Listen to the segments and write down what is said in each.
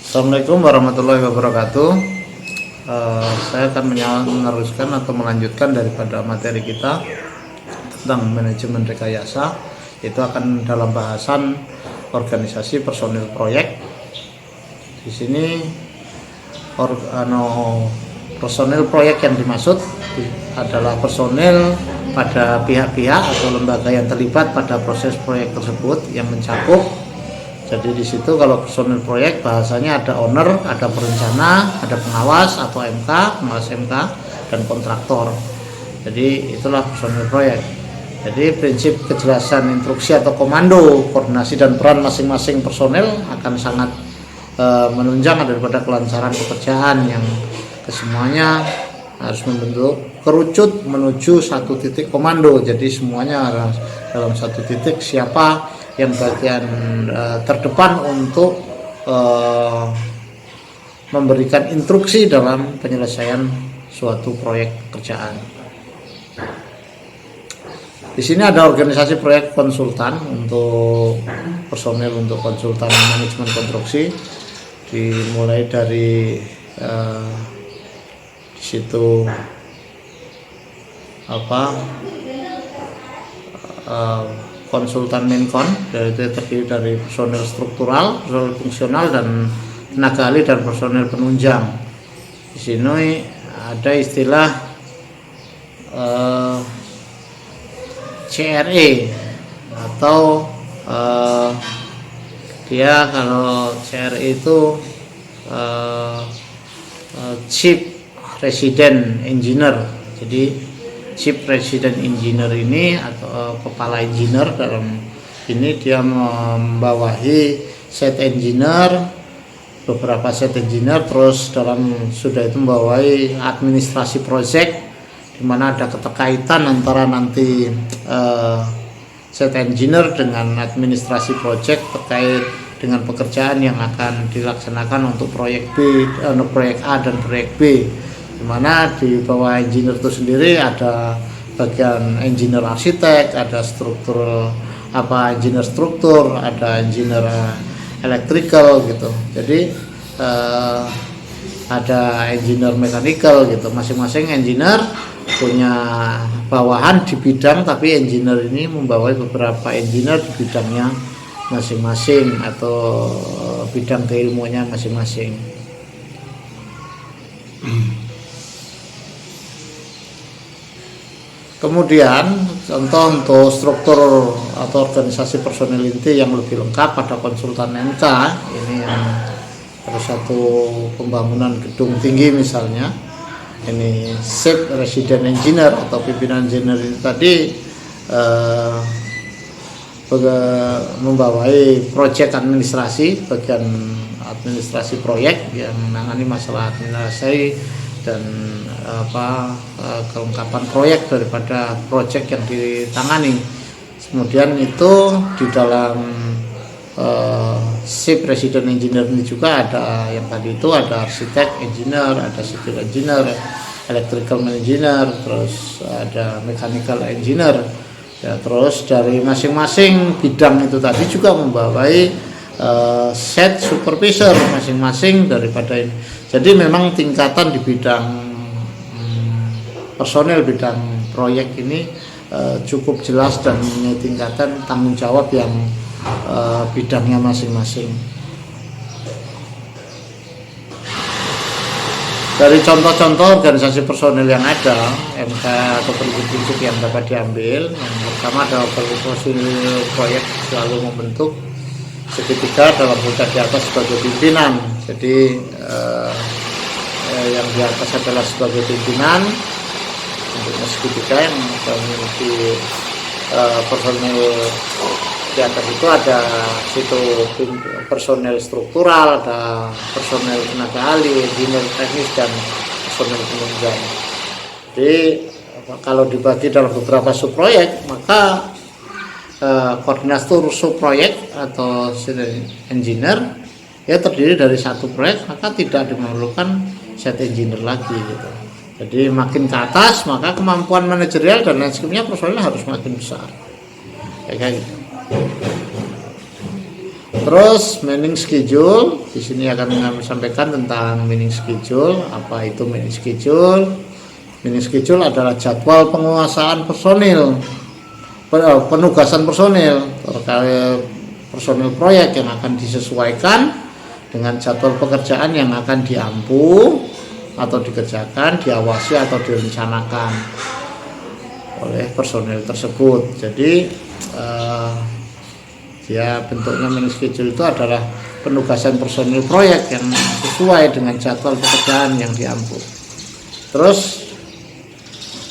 Assalamualaikum warahmatullahi wabarakatuh. Saya akan meneruskan atau melanjutkan daripada materi kita tentang manajemen rekayasa. Itu akan dalam bahasan organisasi personil proyek. Di sini personil proyek yang dimaksud adalah personil pada pihak-pihak atau lembaga yang terlibat pada proses proyek tersebut yang mencakup. Jadi di situ kalau personil proyek bahasanya ada owner, ada perencana, ada pengawas atau MK, pengawas MK, dan kontraktor. Jadi itulah personil proyek. Jadi prinsip kejelasan instruksi atau komando, koordinasi dan peran masing-masing personil akan sangat menunjang daripada kelancaran pekerjaan yang kesemuanya harus membentuk kerucut menuju satu titik komando. Jadi semuanya harus dalam satu titik, siapa yang bagian terdepan untuk memberikan instruksi dalam penyelesaian suatu proyek pekerjaan. Di sini ada organisasi proyek konsultan untuk personil untuk konsultan manajemen konstruksi, dimulai dari di situ konsultan Menkon, yaitu terdiri dari personel struktural, personel fungsional, dan tenaga ahli dan personel penunjang. Di sini ada istilah CRE atau dia kalau CRE itu Chief Resident Engineer. Jadi Chief Resident Engineer ini atau kepala engineer dalam ini dia membawahi set engineer, beberapa set engineer, terus dalam sudah itu membawahi administrasi project, di mana ada keterkaitan antara nanti set engineer dengan administrasi project terkait dengan pekerjaan yang akan dilaksanakan untuk proyek B, proyek A dan proyek B. Dimana di bawah engineer itu sendiri ada bagian engineer arsitek, ada struktur engineer struktur, ada engineer electrical gitu. Jadi ada engineer mechanical gitu. Masing-masing engineer punya bawahan di bidang, tapi engineer ini membawai beberapa engineer di bidangnya masing-masing atau bidang keilmuannya masing-masing. Kemudian contoh untuk struktur atau organisasi personil inti yang lebih lengkap pada konsultan MK, ini yang ada satu pembangunan gedung tinggi misalnya, ini Chief Resident Engineer atau pimpinan engineer itu tadi membawai proyek administrasi, bagian administrasi proyek yang menangani masalah administrasi dan kelengkapan proyek daripada proyek yang ditangani. Kemudian itu di dalam Chief Resident Engineer ini juga ada yang tadi itu ada arsitek engineer, ada civil engineer, electrical engineer, terus ada mechanical engineer. Ya, terus dari masing-masing bidang itu tadi juga membawai set supervisor masing-masing daripada ini. Jadi memang tingkatan di bidang personel bidang proyek ini cukup jelas dan mempunyai tingkatan tanggung jawab yang bidangnya masing-masing. Dari contoh-contoh organisasi personel yang ada, MK atau prinsip-prinsip yang dapat diambil, yang pertama adalah personil proyek selalu membentuk segitiga dalam puncak di atas sebagai pimpinan. Jadi yang di atas adalah sebagai pimpinan untuk segitiga yang memiliki personil di atas itu ada situ personel struktural, ada personel tenaga ahli, engineer teknis, dan personel penunjang. Jadi kalau dibagi dalam beberapa subproyek, maka koordinator subproyek atau engineer ya terdiri dari satu proyek, maka tidak dimemerlukan set engineer lagi gitu. Jadi makin ke atas maka kemampuan manajerial dan lain sebagainya personilnya harus makin besar kayak gitu. Terus manning schedule, di sini akan kami sampaikan tentang manning schedule. Apa itu manning schedule? Manning schedule adalah jadwal penguasaan personil, penugasan personil terkait personil proyek yang akan disesuaikan dengan jadwal pekerjaan yang akan diampu atau dikerjakan, diawasi atau direncanakan oleh personil tersebut. Jadi ya bentuknya manning schedule itu adalah penugasan personil proyek yang sesuai dengan jadwal pekerjaan yang diampu. Terus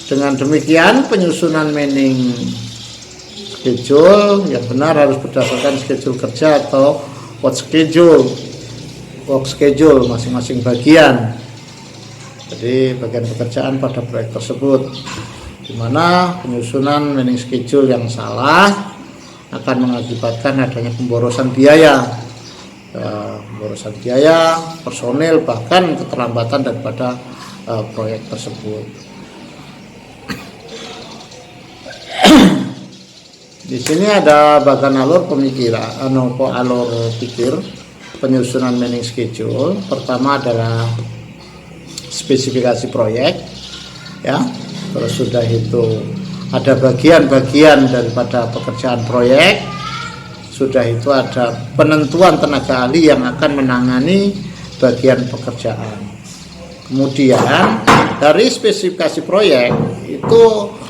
dengan demikian penyusunan manning schedule yang benar harus berdasarkan schedule kerja atau work schedule masing-masing bagian. Jadi bagian pekerjaan pada proyek tersebut, di mana penyusunan manning schedule yang salah akan mengakibatkan adanya pemborosan biaya, personil, bahkan keterlambatan daripada proyek tersebut. Di sini ada bagian alur pemikiran, alur pikir penyusunan manning schedule. Pertama adalah spesifikasi proyek, ya. Terus sudah itu ada bagian-bagian daripada pekerjaan proyek. Sudah itu ada penentuan tenaga ahli yang akan menangani bagian pekerjaan. Kemudian dari spesifikasi proyek itu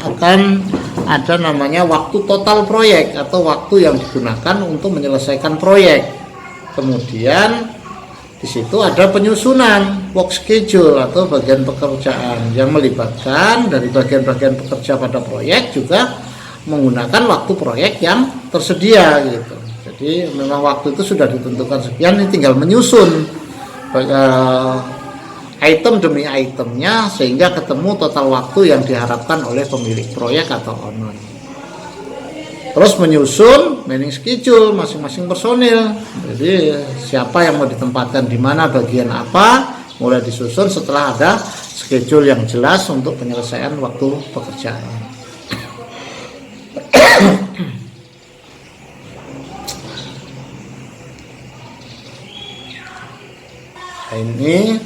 akan ada namanya waktu total proyek atau waktu yang digunakan untuk menyelesaikan proyek. Kemudian di situ ada penyusunan work schedule atau bagian pekerjaan yang melibatkan dari bagian-bagian pekerja pada proyek juga menggunakan waktu proyek yang tersedia gitu. Jadi memang waktu itu sudah ditentukan sekian, ini tinggal menyusun item demi itemnya sehingga ketemu total waktu yang diharapkan oleh pemilik proyek atau owner. Terus menyusun manning schedule masing-masing personil. Jadi siapa yang mau ditempatkan di mana, bagian apa, mulai disusun setelah ada schedule yang jelas untuk penyelesaian waktu pekerjaan. Ini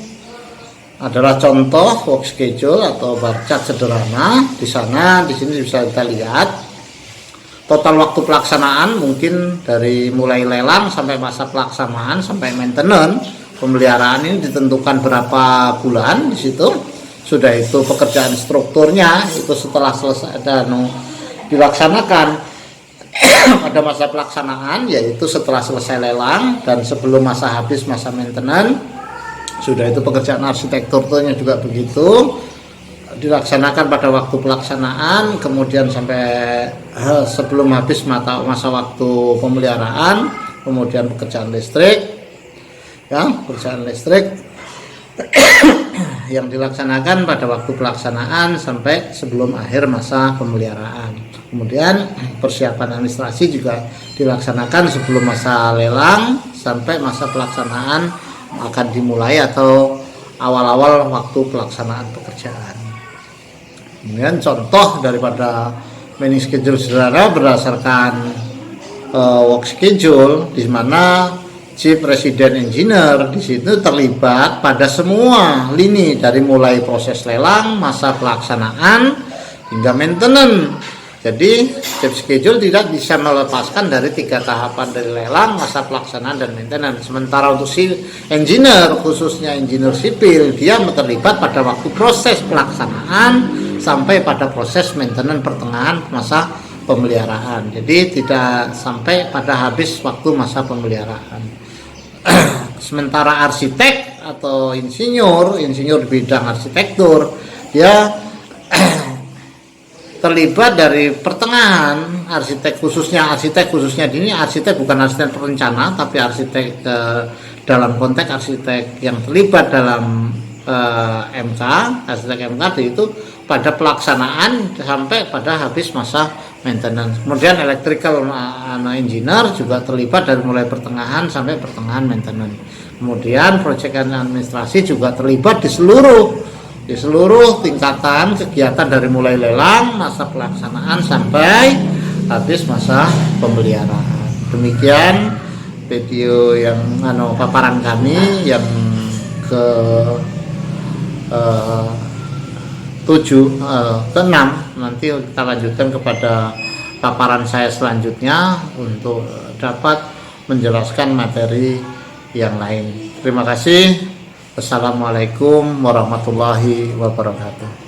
adalah contoh work schedule atau bar chart sederhana. Di sini bisa kita lihat total waktu pelaksanaan, mungkin dari mulai lelang sampai masa pelaksanaan sampai maintenance pemeliharaan ini ditentukan berapa bulan. Di situ sudah itu pekerjaan strukturnya itu setelah selesai dan dilaksanakan pada masa pelaksanaan, yaitu setelah selesai lelang dan sebelum masa habis masa maintenance. Sudah itu pekerjaan arsitekturnya juga begitu, dilaksanakan pada waktu pelaksanaan, kemudian sampai sebelum habis masa waktu pemeliharaan, kemudian pekerjaan listrik, ya, pekerjaan listrik yang dilaksanakan pada waktu pelaksanaan sampai sebelum akhir masa pemeliharaan. Kemudian persiapan administrasi juga dilaksanakan sebelum masa lelang sampai masa pelaksanaan akan dimulai atau awal-awal waktu pelaksanaan pekerjaan. Kemudian contoh daripada manning schedule sederhana berdasarkan work schedule, di mana chief resident engineer di situ terlibat pada semua lini dari mulai proses lelang, masa pelaksanaan hingga maintenance. Jadi chief schedule tidak bisa melepaskan dari 3 tahapan dari lelang, masa pelaksanaan dan maintenance. Sementara untuk si engineer, khususnya engineer sipil, dia terlibat pada waktu proses pelaksanaan sampai pada proses maintenance pertengahan masa pemeliharaan. Jadi tidak sampai pada habis waktu masa pemeliharaan. Sementara arsitek atau insinyur di bidang arsitektur, dia terlibat dari pertengahan. Arsitek khususnya ini arsitek bukan arsitek perencana, tapi arsitek dalam konteks arsitek yang terlibat dalam MK, arsitek MK itu pada pelaksanaan sampai pada habis masa maintenance. Kemudian electrical engineer juga terlibat dari mulai pertengahan sampai pertengahan maintenance. Kemudian project administrasi juga terlibat di seluruh tingkatan kegiatan dari mulai lelang, masa pelaksanaan sampai habis masa pemeliharaan. Demikian video yang paparan kami yang ke ke-6. Nanti kita lanjutkan kepada paparan saya selanjutnya untuk dapat menjelaskan materi yang lain. Terima kasih. Assalamualaikum warahmatullahi wabarakatuh.